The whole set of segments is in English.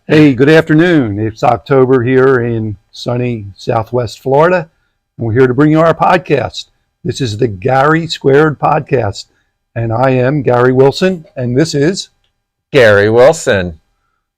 Hey, good afternoon. It's October here in sunny Southwest Florida, and we're here to bring you our podcast. This is the Gary Squared Podcast, and I am Gary Wilson, and this is Gary Wilson.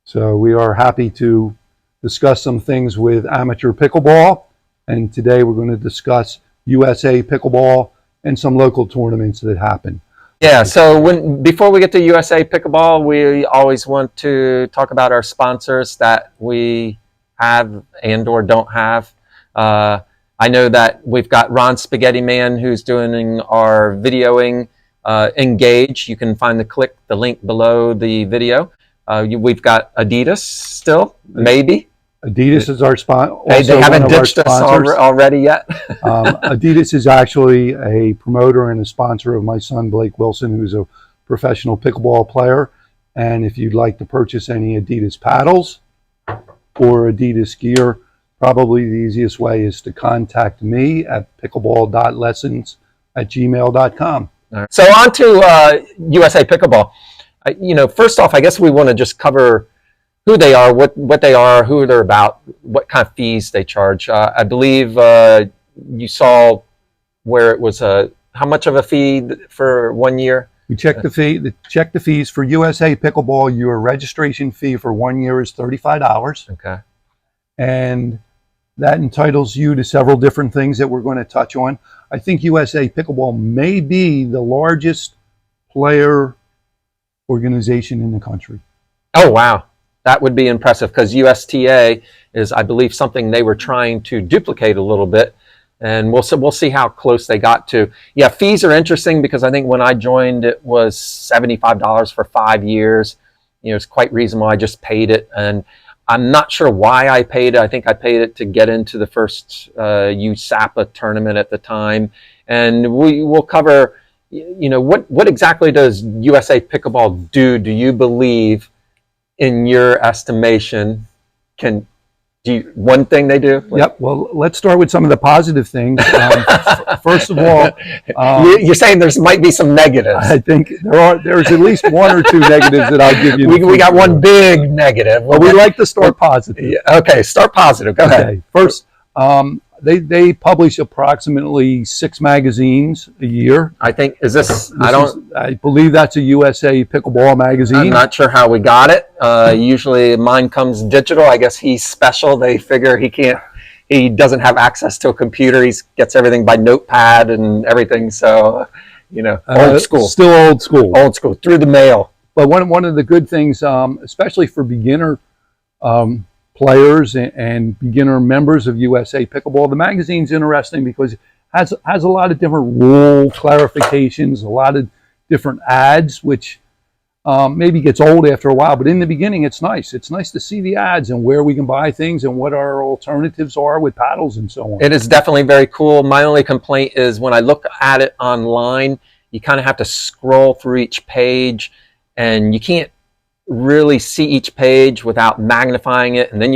So we are happy to discuss some things with amateur pickleball, and today we're going to discuss USA Pickleball and some local tournaments that happen. Yeah, so before we get to USA Pickleball, we always want to talk about our sponsors that we have and or don't have. I know that we've got Ron Spaghetti Man who's doing our videoing, Engage. You can find the link below the video. We've got Adidas still, maybe. Adidas is our sponsor. They haven't ditched us already yet. Adidas is actually a promoter and a sponsor of my son, Blake Wilson, who's a professional pickleball player. And if you'd like to purchase any Adidas paddles or Adidas gear, probably the easiest way is to contact me at pickleball.lessons@gmail.com. Right. So on to USA Pickleball. First off, I guess we want to just cover who they are, what they are, who they're about, what kind of fees they charge. I believe you saw where it was how much of a fee for 1 year? We checked the fee. Check the fees for USA Pickleball. Your registration fee for 1 year is $35. Okay. And that entitles you to several different things that we're going to touch on. I think USA Pickleball may be the largest player organization in the country. Oh, wow. That would be impressive because USTA is, I believe, something they were trying to duplicate a little bit, and we'll see how close they got to. Yeah, fees are interesting because I think when I joined, it was $75 for 5 years. It's quite reasonable. I just paid it, and I'm not sure why I paid it. I think I paid it to get into the first USAPA tournament at the time, and we will cover. What exactly does USA Pickleball do? Do you believe? In your estimation, one thing they do? Yep. Well, let's start with some of the positive things. First of all, you're saying there might be some negatives. I think there's at least one or two negatives that I'll give you. We got one big negative. Well, we like to start positive. Yeah, okay, start positive. Go ahead. First, they publish approximately 6 magazines a year. I think I believe that's a USA Pickleball magazine. I'm not sure how we got it. Usually mine comes digital. I guess he's special. They figure he doesn't have access to a computer. He gets everything by notepad and everything. So, old school. Still old school. Old school, through the mail. But one of the good things, especially for beginner players and beginner members of USA Pickleball, the magazine's interesting because it has a lot of different rule clarifications, a lot of different ads, which maybe gets old after a while, but in the beginning it's nice. It's nice to see the ads and where we can buy things and what our alternatives are with paddles and so on. It is definitely very cool. My only complaint is when I look at it online, you kind of have to scroll through each page and you can't really see each page without magnifying it, and then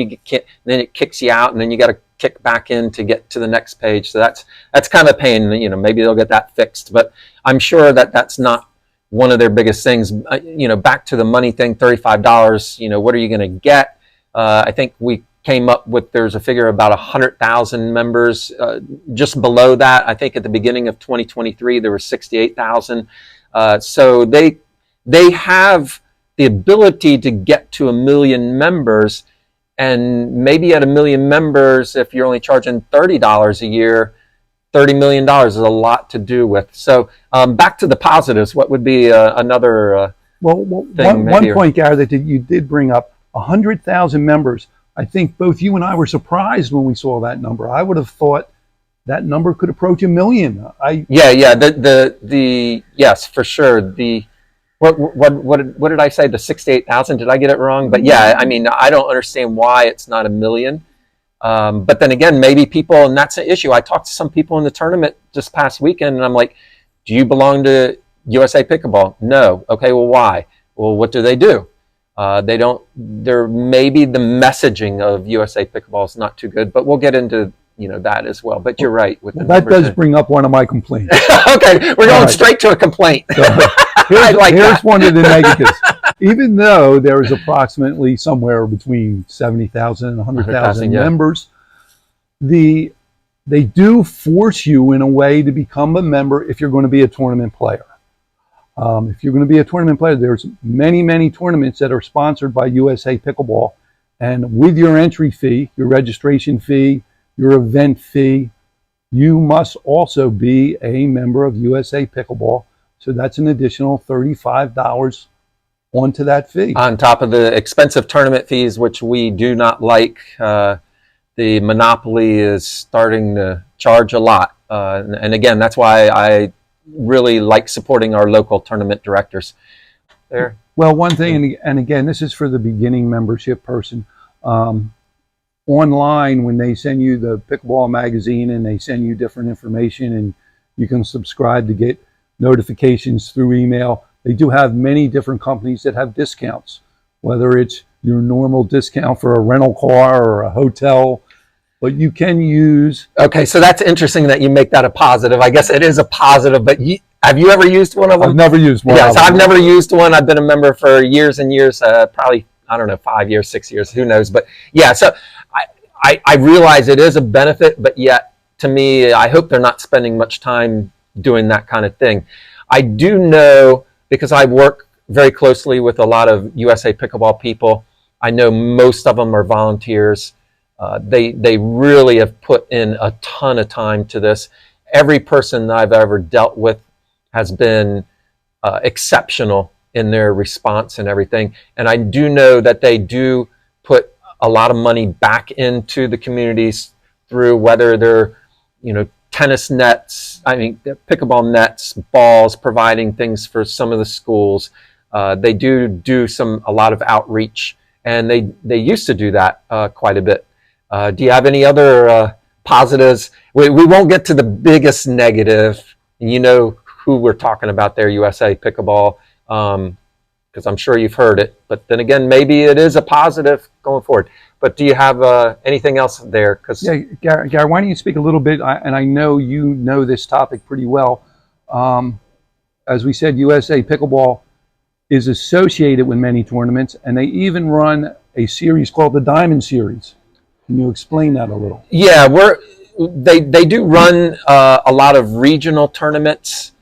then it kicks you out, and then you got to kick back in to get to the next page. So that's kind of a pain. Maybe they'll get that fixed, but I'm sure that's not one of their biggest things. Back to the money thing, $35. What are you going to get? I think we came up with, there's a figure about 100,000 members. Just below that, I think at the beginning of 2023 there were 68,000. So they have the ability to get to 1 million members, and maybe at 1 million members, if you're only charging $30 a year, $30 million is a lot to do with. So back to the positives, what would be another thing? One point, Gary, that you did bring up, 100,000 members. I think both you and I were surprised when we saw that number. I would have thought that number could approach 1 million. Yes, for sure. What did I say? The 68,000? Did I get it wrong? But yeah, I mean, I don't understand why it's not 1 million. But then again, maybe people, and that's an issue. I talked to some people in the tournament this past weekend, and I'm like, do you belong to USA Pickleball? No. Okay, well, why? Well, what do? Maybe the messaging of USA Pickleball is not too good, but we'll get into that as well. But you're right. That does bring up one of my complaints. Okay, we're going straight to a complaint. So, here's one of the negatives. Even though there is approximately somewhere between 70,000 and 100,000 yeah. members, they do force you in a way to become a member if you're going to be a tournament player. If you're going to be a tournament player, there's many tournaments that are sponsored by USA Pickleball. And with your entry fee, your registration fee, your event fee, you must also be a member of USA Pickleball. So that's an additional $35 onto that fee. On top of the expensive tournament fees, which we do not like. The monopoly is starting to charge a lot. And again, that's why I really like supporting our local tournament directors there. Well, one thing, and again, this is for the beginning membership person. Online, when they send you the Pickleball magazine and they send you different information and you can subscribe to get notifications through email, they do have many different companies that have discounts, whether it's your normal discount for a rental car or a hotel, but you can use... Okay, so that's interesting that you make that a positive. I guess it is a positive, but have you ever used one of them? I've never used one. Yes, I've never used one. I've been a member for years and years, probably, I don't know, 5 years, 6 years, who knows. But yeah, so I realize it is a benefit, but yet to me, I hope they're not spending much time doing that kind of thing. I do know, because I work very closely with a lot of USA Pickleball people, I know most of them are volunteers. They really have put in a ton of time to this. Every person that I've ever dealt with has been exceptional in their response and everything. And I do know that they do put a lot of money back into the communities through whether they're, tennis nets, pickleball nets, balls, providing things for some of the schools. They do a lot of outreach, and they used to do that quite a bit. Do you have any other positives? We won't get to the biggest negative. You know who we're talking about there, USA Pickleball, because I'm sure you've heard it. But then again, maybe it is a positive going forward. But do you have anything else there? Yeah, Gary, why don't you speak a little bit, and I know you know this topic pretty well. As we said, USA Pickleball is associated with many tournaments, and they even run a series called the Diamond Series. Can you explain that a little? Yeah, they do run a lot of regional tournaments.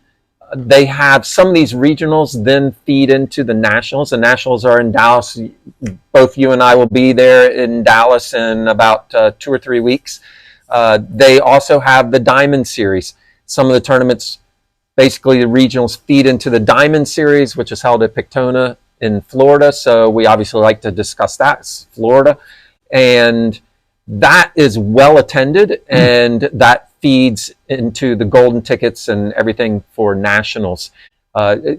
They have some of these regionals then feed into the nationals. The nationals are in Dallas. Both you and I will be there in Dallas in about 2 or 3 weeks. They also have the Diamond Series. Some of the tournaments, basically the regionals feed into the Diamond Series, which is held at Pictona in Florida. So we obviously like to discuss that. It's Florida. And that is well attended, and that feeds into the golden tickets and everything for nationals.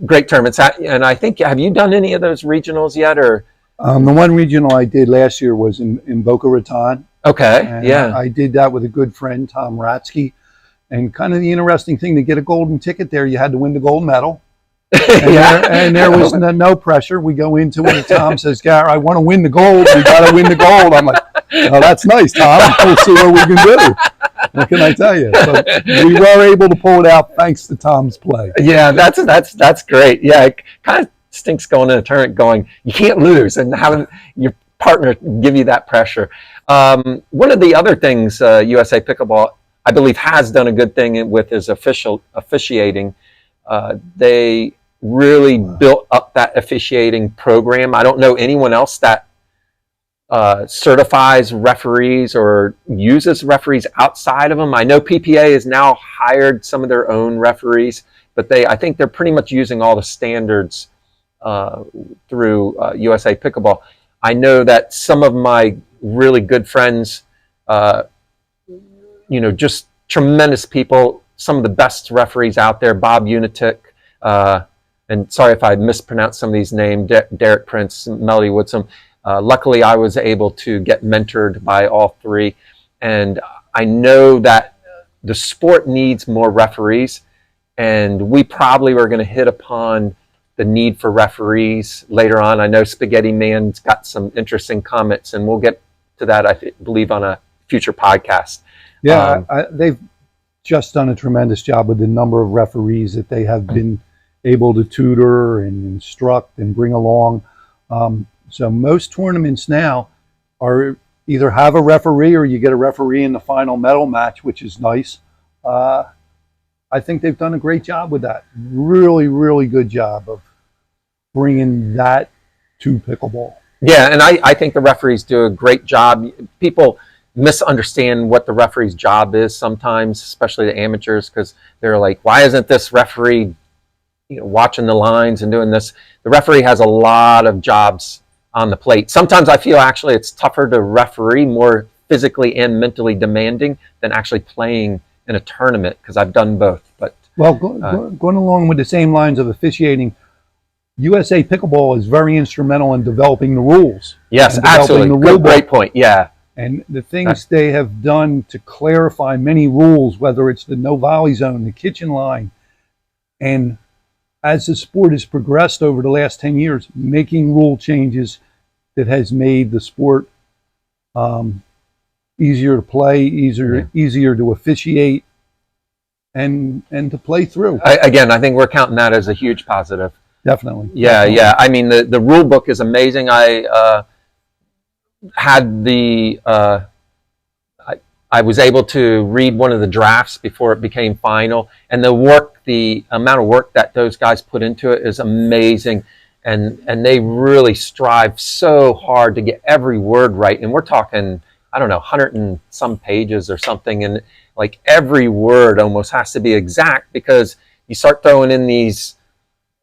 Great tournaments. And I think, have you done any of those regionals yet? Or the one regional I did last year was in Boca Raton. Okay, yeah. I did that with a good friend, Tom Ratsky. And kind of the interesting thing, to get a golden ticket there, you had to win the gold medal. And there was no pressure. We go into it, and Tom says, Gary, I want to win the gold. We got to win the gold. I'm like, oh, that's nice, Tom. We'll see what we can do. What can I tell you? But we were able to pull it out thanks to Tom's play. Yeah, that's great. Yeah, it kind of stinks going in a tournament going, you can't lose, and having your partner give you that pressure. One of the other things USA Pickleball, I believe, has done a good thing with is officiating. They really built up that officiating program. I don't know anyone else that certifies referees or uses referees outside of them. I know PPA has now hired some of their own referees, but I think they're pretty much using all the standards through USA Pickleball. I know that some of my really good friends, just tremendous people, some of the best referees out there, Bob Unitic, and sorry if I mispronounced some of these names, Derek Prince, Melody Woodsum. Luckily, I was able to get mentored by all three. And I know that the sport needs more referees, and we probably were going to hit upon the need for referees later on. I know Spaghetti Man's got some interesting comments, and we'll get to that, I believe, on a future podcast. Yeah, they've just done a tremendous job with the number of referees that they have been able to tutor and instruct and bring along. So most tournaments now are either have a referee or you get a referee in the final medal match, which is nice. I think they've done a great job with that. Really, really good job of bringing that to pickleball. Yeah, and I think the referees do a great job. People misunderstand what the referee's job is sometimes, especially the amateurs, because they're like, why isn't this referee watching the lines and doing this? The referee has a lot of jobs on the plate. Sometimes I feel actually it's tougher to referee, more physically and mentally demanding than actually playing in a tournament, because I've done both. But going along with the same lines of officiating, USA Pickleball is very instrumental in developing the rules. Yes, absolutely. Great point. Yeah. And the things they have done to clarify many rules, whether it's the no volley zone, the kitchen line, and as the sport has progressed over the last 10 years, making rule changes that has made the sport easier to play, easier to officiate, and to play through. I think we're counting that as a huge positive. Definitely. Yeah. I mean, the rule book is amazing. I was able to read one of the drafts before it became final, and the amount of work that those guys put into it is amazing, and they really strive so hard to get every word right. And we're talking, I don't know, 100 and some pages or something, and like every word almost has to be exact, because you start throwing in these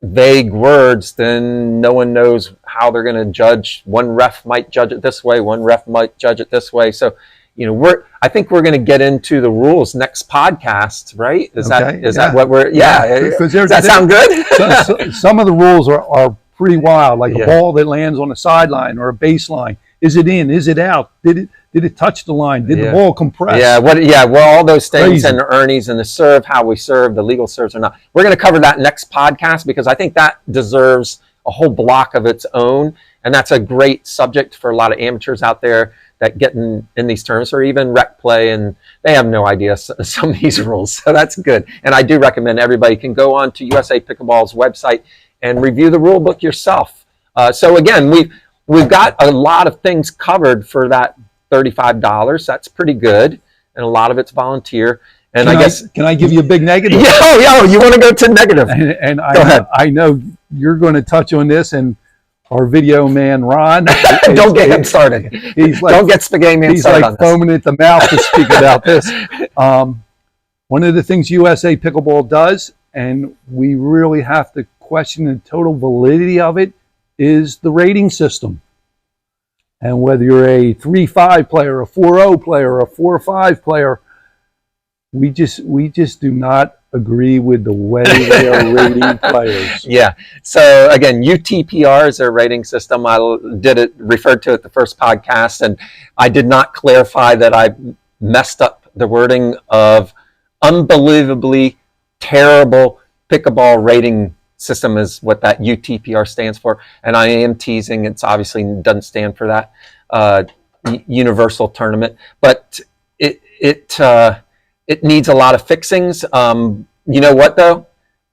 vague words, then no one knows how they're going to judge. One ref might judge it this way, one ref might judge it this way. So, I think we're going to get into the rules next podcast, right? Is that what we're? Yeah. Does that sound good? Some of the rules are pretty wild, like a ball that lands on the sideline or a baseline. Is it in? Is it out? Did it touch the line? Did the ball compress? Well, all those things. Crazy. And the Ernie's and the serve, how we serve, the legal serves or not. We're going to cover that next podcast, because I think that deserves a whole block of its own. And that's a great subject for a lot of amateurs out there that get in these terms, or even rec play, and they have no idea some of these rules. So that's good. And I do recommend everybody can go on to USA Pickleball's website and review the rule book yourself. So again, we've got a lot of things covered for that $35. That's pretty good, and a lot of it's volunteer. And can I give you a big negative? Yeah, you want to go to negative? And I know you're going to touch on this, and our video man Ron, don't get him started. Don't get Spaghetti Man started. He's like foaming at the mouth to speak about this. One of the things USA Pickleball does, and we really have to question the total validity of it, is the rating system. And whether you're a 3-5 player, a 4-0 player, a 4-5 player, we just do not agree with the way they are rating players. Yeah. So again, UTPR is their rating system. I referred to it the first podcast, and I did not clarify that I messed up the wording of unbelievably terrible pickleball rating system is what that UTPR stands for. And I am teasing. It's obviously doesn't stand for that universal tournament, but it needs a lot of fixings. You know what, though?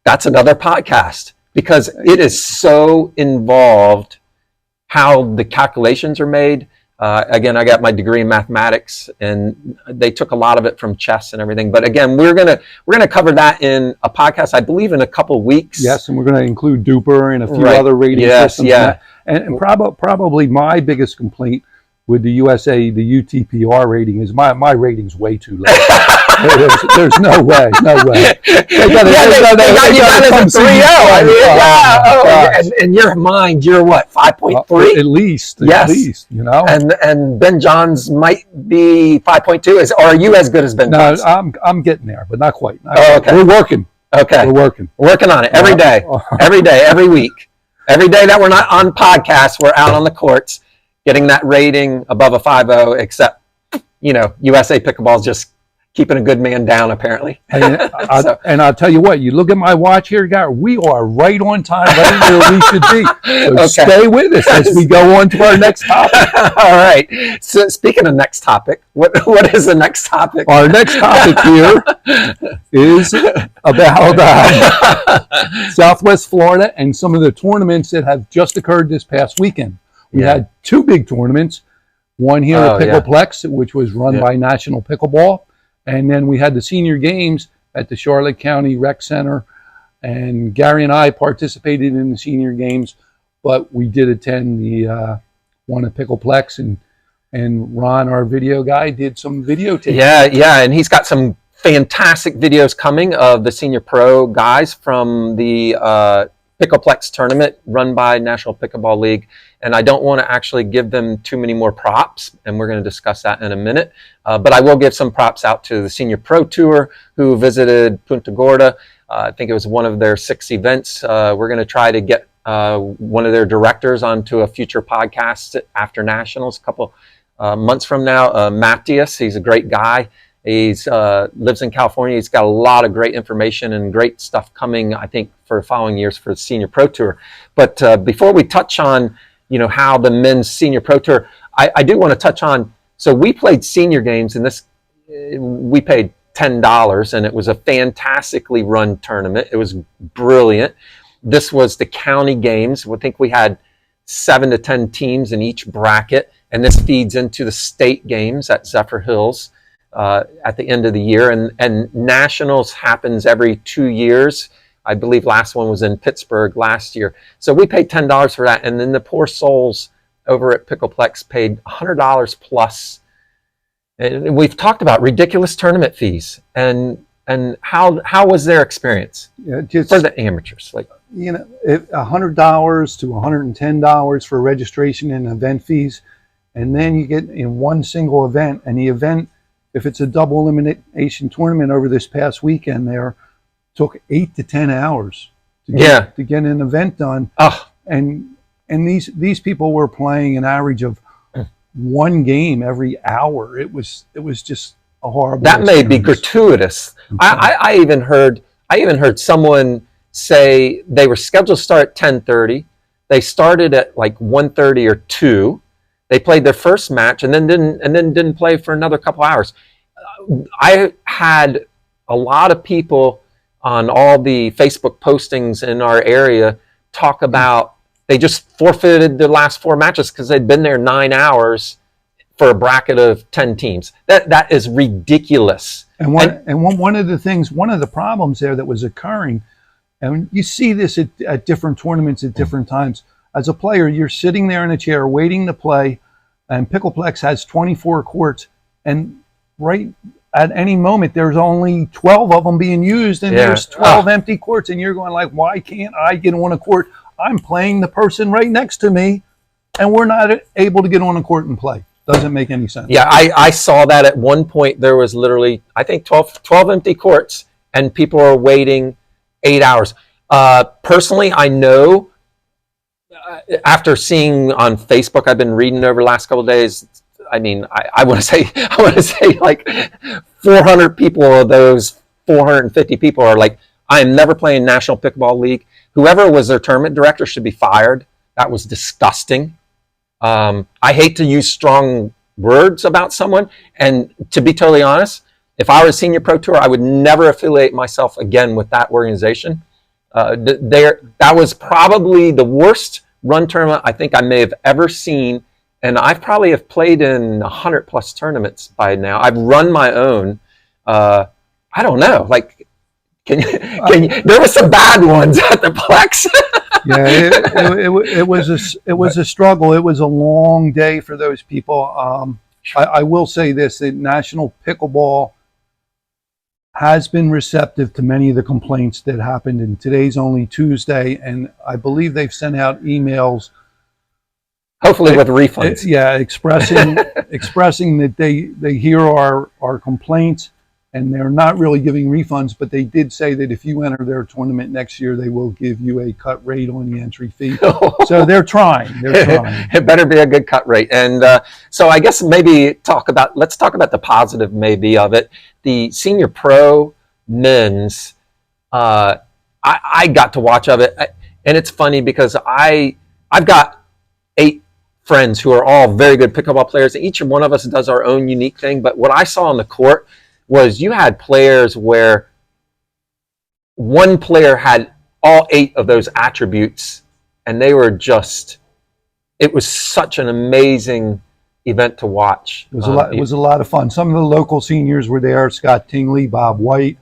That's another podcast, because it is so involved how the calculations are made. Again, I got my degree in mathematics, and they took a lot of it from chess and everything. But again, we're gonna cover that in a podcast, I believe, in a couple of weeks. Yes, and we're going to include Duper and a few other rating systems. Yeah. And probably my biggest complaint with the the UTPR rating is my rating's way too low. There's no way. They got you down as a 3-0. In your mind, you're what, 5.3? At least, And Ben Johns might be 5.2. Or are you as good as Ben Johns? No, I'm getting there, but not quite. Okay. We're working. Okay. We're working on it every day, every week. Every day that we're not on podcasts, we're out on the courts getting that rating above a 5.0, except, USA Pickleball is just keeping a good man down, apparently. And, and I'll tell you what, you look at my watch here, Gary, we are right on time, right where we should be. So Okay. stay with us as we go on to our next topic. All right. So speaking of next topic, what is the next topic? Our next topic here is about Southwest Florida and some of the tournaments that have just occurred this past weekend. We had two big tournaments, one here at Pickleplex, which was run by National Pickleball, and then we had the senior games at the Charlotte County Rec Center, and Gary and I participated in the senior games, but we did attend the one at Pickleplex, and Ron, our video guy, did some videotaping. Yeah, and he's got some fantastic videos coming of the senior pro guys from the Pickleplex tournament run by National Pickleball League. And I don't want to actually give them too many more props, and we're going to discuss that in a minute. But I will give some props out to the Senior Pro Tour, who visited Punta Gorda. I think it was one of their 6 events. We're going to try to get one of their directors onto a future podcast after Nationals a couple months from now. Matthias, he's a great guy. He's lives in California. He's got a lot of great information and great stuff coming, I think, for following years for the Senior Pro Tour. But before we touch on how the men's Senior Pro Tour, I do want to touch on, so we played senior games, and we paid $10, and it was a fantastically run tournament. It was brilliant. This was the county games. I think we had 7 to 10 teams in each bracket, and this feeds into the state games at Zephyr Hills at the end of the year. And Nationals happens every 2 years. I believe last one was in Pittsburgh last year. So we paid $10 for that. And then the poor souls over at Pickleplex paid $100 plus. And we've talked about ridiculous tournament fees. And how was their experience for the amateurs? Like, $100 to $110 for registration and event fees. And then you get in one single event. And the event, if it's a double elimination tournament over this past weekend there, took 8 to 10 hours to get an event done. And these people were playing an average of one game every hour. It was just a horrible that experience. May be gratuitous. I even heard someone say they were scheduled to start at 10:30. They started at like 1:30 or 2. They played their first match and then didn't play for another couple hours. I had a lot of people on all the Facebook postings in our area talk about they just forfeited their last 4 matches because they'd been there 9 hours for a bracket of 10 teams. That is ridiculous. And one of the problems there that was occurring, and you see this at different tournaments at different times. As a player, you're sitting there in a chair waiting to play, and Pickleplex has 24 courts, and right at any moment there's only 12 of them being used, and there's 12 empty courts, and you're going like, why can't I get on a court? I'm playing the person right next to me, and we're not able to get on a court and play. Doesn't make any sense. Yeah, I saw that at one point. There was literally, I think, 12 empty courts, and people are waiting 8 hours. Personally, I know, after seeing on Facebook, I've been reading over the last couple of days. I mean, I want to say like 400 people of those 450 people are like, I am never playing National Pickleball League. Whoever was their tournament director should be fired. That was disgusting. I hate to use strong words about someone. And to be totally honest, if I was a Senior Pro Tour, I would never affiliate myself again with that organization. That was probably the worst run tournament I think I may have ever seen. And I probably have played in 100 plus tournaments by now. I've run my own. I don't know. Like, can you, there were some bad ones at the Plex. Yeah, it was a struggle. It was a long day for those people. I will say this: that National Pickleball has been receptive to many of the complaints that happened. And today's only Tuesday, and I believe they've sent out emails. Hopefully with refunds. Yeah, expressing that they hear our complaints, and they're not really giving refunds, but they did say that if you enter their tournament next year, they will give you a cut rate on the entry fee. So they're trying. They're trying. It better be a good cut rate. And so I guess maybe let's talk about the positive maybe of it. The senior pro men's, I got to watch of it. And it's funny because I've got 8 friends who are all very good pickleball players. Each one of us does our own unique thing. But what I saw on the court was you had players where one player had all 8 of those attributes, and they were just, it was such an amazing event to watch. It was a lot. It was a lot of fun. Some of the local seniors were there: Scott Tingley, Bob White.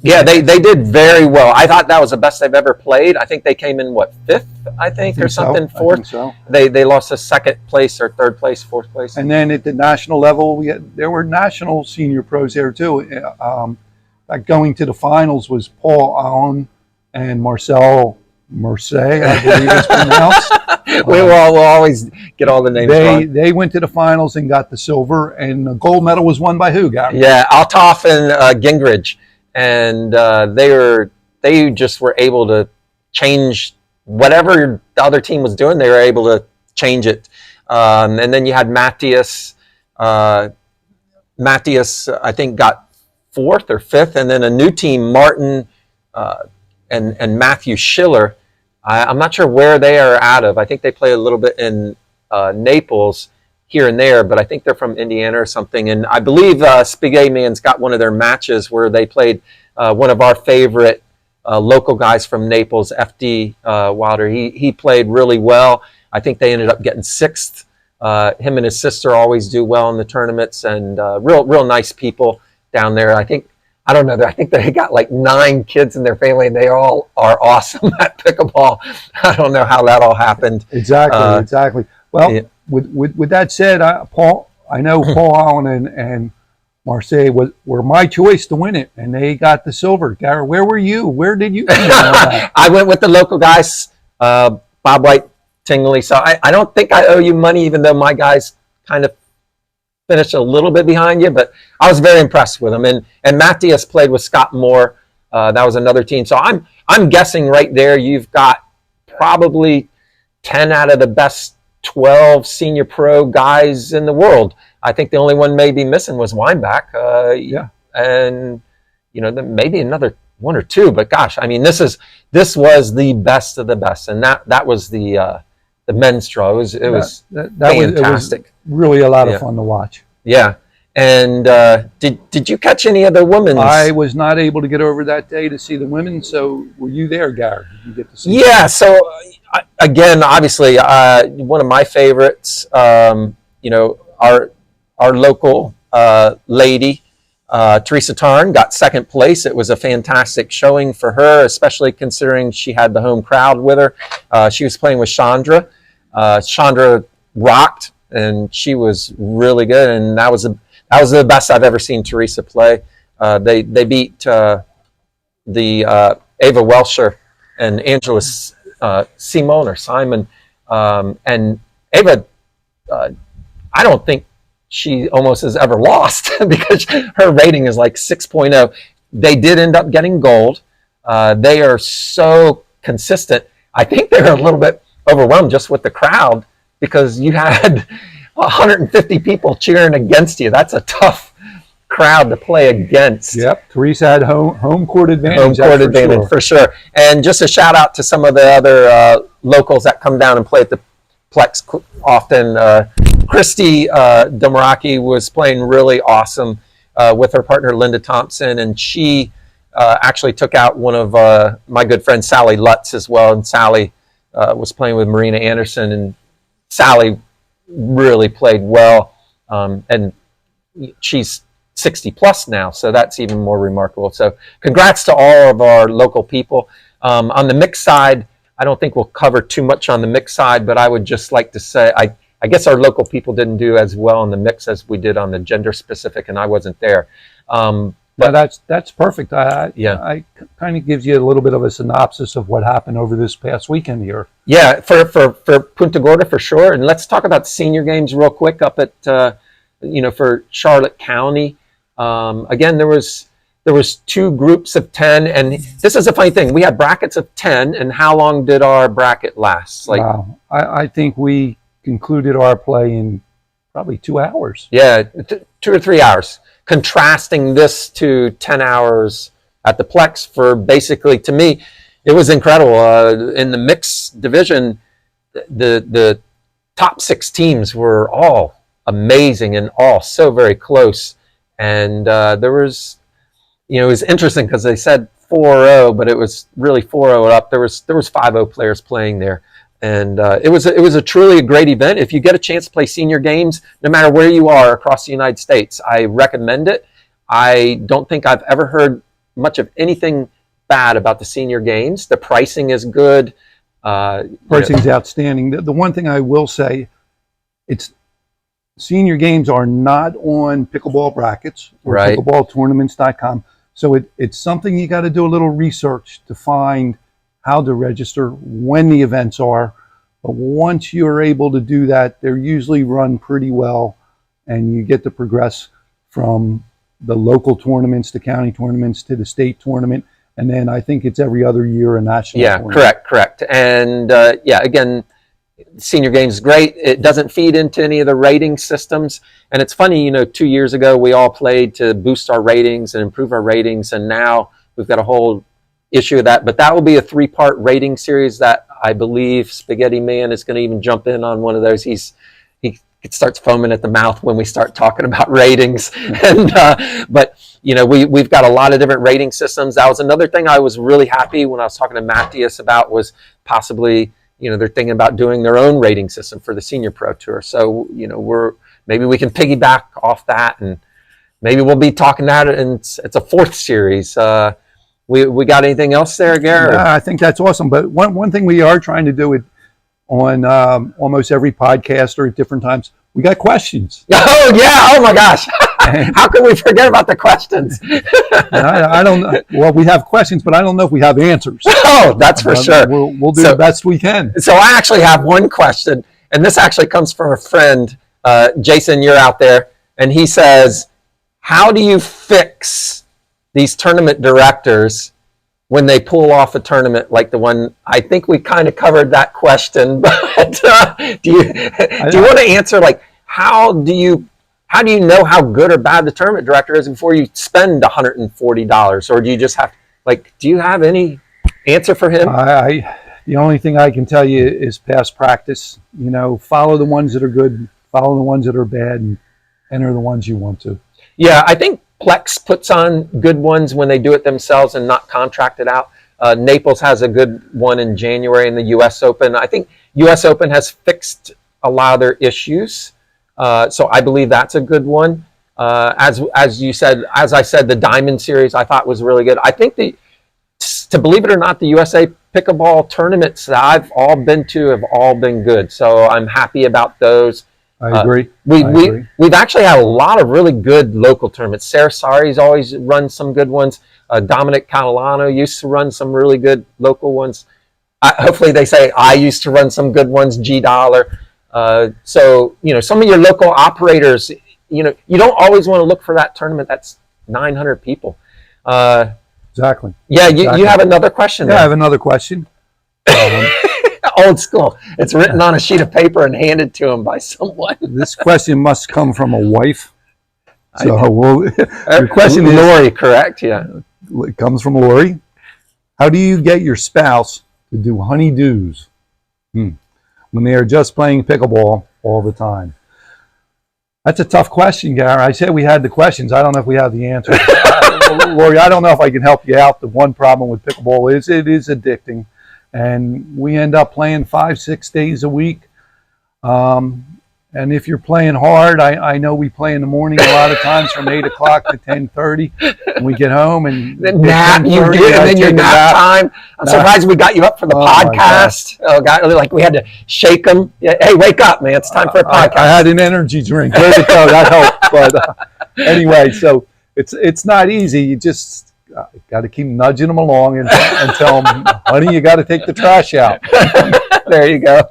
Yeah, they did very well. I thought that was the best they've ever played. I think they came in, what, 5th, I think or something, 4th? I think so. They lost to 2nd place or 3rd place, 4th place. And then at the national level, there were national senior pros there too. Going to the finals was Paul Allen and Marcel Mercier, I believe it's pronounced. We'll always get all the names wrong. They went to the finals and got the silver, and the gold medal was won by who, Gary? Yeah, Althoff and Gingrich. And they just were able to change whatever the other team was doing. They were able to change it. And then you had Matthias. Matthias, I think, got 4th or 5th. And then a new team, Martin and Matthew Schiller. I'm not sure where they are out of. I think they play a little bit in Naples here and there, but I think they're from Indiana or something. And I believe Spigay Man's got one of their matches where they played one of our favorite local guys from Naples, FD Wilder. He played really well. I think they ended up getting 6th. Him and his sister always do well in the tournaments, and real nice people down there. I think they got like 9 kids in their family, and they all are awesome at pickleball. I don't know how that all happened. Exactly. Well, yeah. With that said, I know Paul Allen and Marseille were my choice to win it, and they got the silver. Garrett, where were you? Where did you? I went with the local guys, Bob White, Tingley. So I don't think I owe you money, even though my guys kind of finished a little bit behind you. But I was very impressed with them. And Matthias played with Scott Moore. That was another team. So I'm guessing right there you've got probably 10 out of the best 12 senior pro guys in the world. I think the only one maybe missing was Weinbach. Yeah. And, maybe another 1 or 2. But gosh, I mean, this was the best of the best. And that was the men's draw. It was fantastic. It was really a lot of fun to watch. Yeah. And did you catch any of the women's? I was not able to get over that day to see the women. So were you there, Gary? Did you get to see? Yeah. So again, obviously, one of my favorites. Our local lady, Teresa Tarn, got 2nd place. It was a fantastic showing for her, especially considering she had the home crowd with her. She was playing with Chandra. Chandra rocked, and she was really good. And that was the best I've ever seen Teresa play. They beat the Ava Welsher and Angela Simon. And Ava, I don't think she almost has ever lost because her rating is like 6.0. They did end up getting gold. They are so consistent. I think they were a little bit overwhelmed just with the crowd because you had 150 people cheering against you. That's a tough crowd to play against. Yep. Teresa had home court advantage. Home court advantage for sure. And just a shout out to some of the other locals that come down and play at the Plex often. Christy Domaraki was playing really awesome with her partner Linda Thompson, and she actually took out one of my good friend Sally Lutz as well. And Sally was playing with Marina Anderson, and Sally really played well. And she's 60 plus now, so that's even more remarkable. So congrats to all of our local people. On the mixed side, I don't think we'll cover too much on the mixed side, but I would just like to say I guess our local people didn't do as well in the mix as we did on the gender specific, and I wasn't there. But that's perfect. I kind of gives you a little bit of a synopsis of what happened over this past weekend here. Yeah, for Punta Gorda for sure. And let's talk about senior games real quick up at for Charlotte County. Again, there was 2 groups of 10, and this is a funny thing. We had brackets of 10, and how long did our bracket last? Wow. I think we concluded our play in probably 2 hours. Yeah, 2 or 3 hours. Contrasting this to 10 hours at the Plex for basically, to me, it was incredible. In the mixed division, the top 6 teams were all amazing and all so very close. And there was, it was interesting because they said 4-0, but it was really 4-0 up. There was 5-0 players playing there. And it was a truly a great event. If you get a chance to play senior games, no matter where you are across the United States, I recommend it. I don't think I've ever heard much of anything bad about the senior games. The pricing is good. Pricing's outstanding. The one thing I will say, senior games are not on pickleball brackets or right. pickleballtournaments.com. So it's something you got to do a little research to find how to register, when the events are. But once you're able to do that, they're usually run pretty well, and you get to progress from the local tournaments, the county tournaments, to the state tournament. And then I think it's every other year a national tournament. Correct. And again, senior games is great. It doesn't feed into any of the rating systems. And it's funny, 2 years ago, we all played to boost our ratings and improve our ratings. And now we've got a whole issue of that. But that will be a 3-part rating series that I believe Spaghetti Man is going to even jump in on one of those. He starts foaming at the mouth when we start talking about ratings. But we've got a lot of different rating systems. That was another thing I was really happy when I was talking to Matthias about, was possibly, they're thinking about doing their own rating system for the Senior Pro Tour. So, maybe we can piggyback off that, and maybe we'll be talking about it, and it's a 4th series. We got anything else there, Gary? Yeah, I think that's awesome. But one thing we are trying to do on almost every podcast or at different times, we got questions. Oh yeah! Oh my gosh! How could we forget about the questions? I don't know. Well, we have questions, but I don't know if we have answers. Oh, that's for sure. We'll do the best we can. So I actually have one question, and this actually comes from a friend. Jason, you're out there, and he says, "How do you fix these tournament directors when they pull off a tournament like the one?" I think we kind of covered that question, but do you want to answer, like, how do you know how good or bad the tournament director is before you spend $140, or do you just have, do you have any answer for him? The only thing I can tell you is past practice. Follow the ones that are good, follow the ones that are bad, and enter the ones you want to. Yeah, I think Plex puts on good ones when they do it themselves and not contract it out. Naples has a good one in January in the US Open. I think US Open has fixed a lot of their issues. So I believe that's a good one. As I said, the Diamond Series I thought was really good. I think to believe it or not, the USA Pickleball tournaments that I've all been to have all been good. So I'm happy about those. I agree. We've actually had a lot of really good local tournaments. Sarasari's always run some good ones. Dominic Catalano used to run some really good local ones. Hopefully they say I used to run some good ones, G-Dollar. So, some of your local operators, you don't always want to look for that tournament that's 900 people. Exactly. Yeah, you have another question there. I have another question. Old school. It's written on a sheet of paper and handed to him by someone. This question must come from a wife. So your question is Lori, correct? Yeah. It comes from Lori. How do you get your spouse to do honey-dos when they are just playing pickleball all the time? That's a tough question, Gary. I said we had the questions. I don't know if we have the answers. Lori, I don't know if I can help you out. The one problem with pickleball is it is addicting. And we end up playing 5-6 days a week. And if you're playing hard, I know we play in the morning a lot of times from 8 o'clock to 10:30. And we get home and nap. You do, and then your nap time. I'm surprised we got you up for the podcast. Oh God, like we had to shake them. Yeah, hey, wake up, man! It's time for a podcast. I had an energy drink. There you go. That helped. But anyway, so it's not easy. You just got to keep nudging them along and tell them, honey, you got to take the trash out. There you go.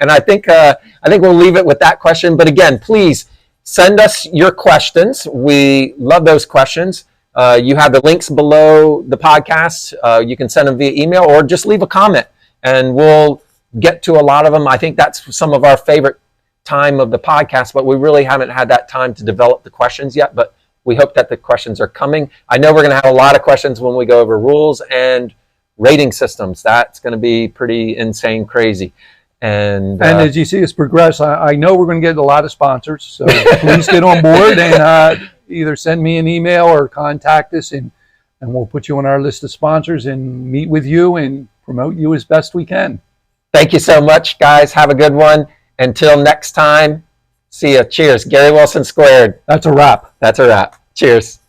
And I think we'll leave it with that question. But again, please, send us your questions. We love those questions. You have the links below the podcast. You can send them via email or just leave a comment, and we'll get to a lot of them. I think that's some of our favorite time of the podcast, but we really haven't had that time to develop the questions yet, but we hope that the questions are coming. I know we're going to have a lot of questions when we go over rules and rating systems. That's going to be pretty insane crazy. And as you see us progress, I know we're going to get a lot of sponsors, so please get on board and either send me an email or contact us, and we'll put you on our list of sponsors and meet with you and promote you as best we can. Thank you so much, guys. Have a good one. Until next time, see ya. Cheers. Gary Wilson squared. That's a wrap. That's a wrap. Cheers.